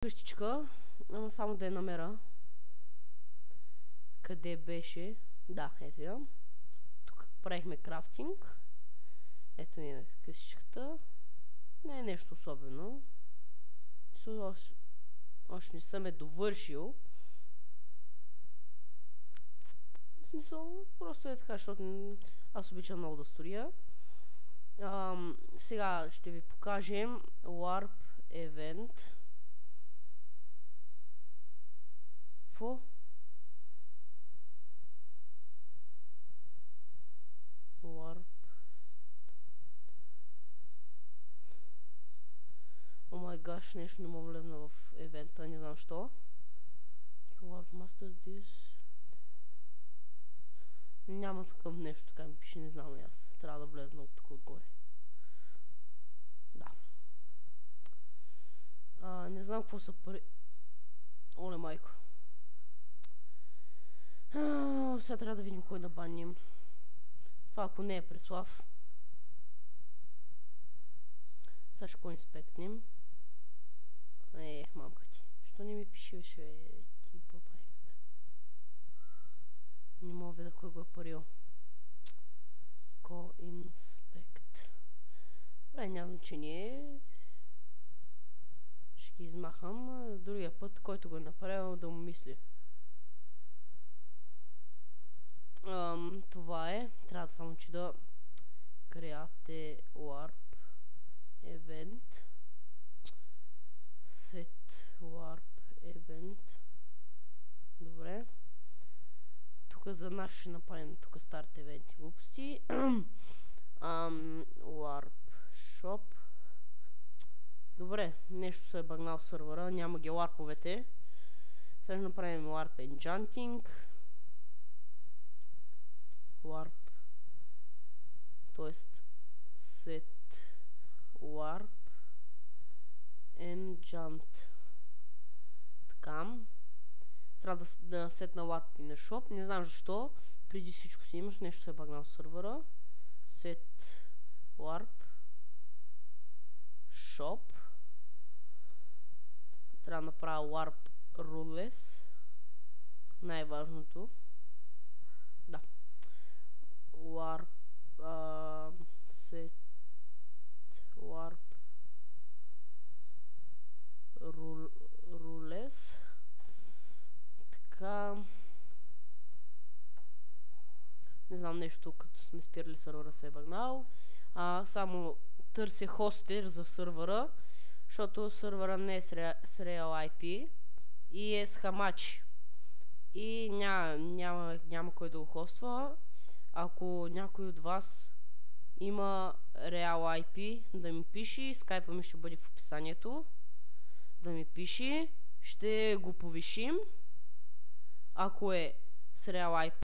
къщичка, ама само да я намеря. Къде беше? Да, ето я. Тук правихме крафтинг. Ето ми е къщичката. Не е нещо особено. Още не съм довършил. В смисъл, просто е така, защото аз обичам много да строя. Сега ще ви покажем Warp Event. Какво? Warp. О май гаш, нещо не мога влезна в евента, не знам що. Warp Master This. Няма такъв нещо, така ми пише, не знам и аз. Трябва да влезна от тук отгоре. Да. Не знам какво са пари. Оле майко. Сега трябва да видим кой да баним. Това ако не е Преслав. Сега ще го инспектнем. Мамка ти. Що не ми пишеше типа майката? Не мога видя кой го е парил. Go inspect. Добре, няма значение. Ще ги измахам. Другия път, който го е направил, да му мисли. Това е. Трябва да само че да create warp event. Set warp event. Добре. Тук за нас ще направим тук старт евенти глупости. Warp shop. Добре, нещо се е багнал сървъра, няма ги ларповете. Сега ще направим warp enchanting. Warp, т.е. set warp enchant. Така. Трябва да сетна warp и на shop. Не знам защо. Преди всичко си имаш, нещо се е багнал сървъра. Set warp shop. Трябва да направя warp rules. Най-важното. Да. Warp set warp rules. Така. Не знам, нещо като сме спирали сървъра се е багнал. Само търся хостер за сървъра, защото сървъра не е с Real IP и е с хамачи. И няма кой да го хоства. Ако някой от вас има Real IP, да ми пише, скайпа ми ще бъде в описанието. Да ми пише, ще го повишим. Ако е с Real IP,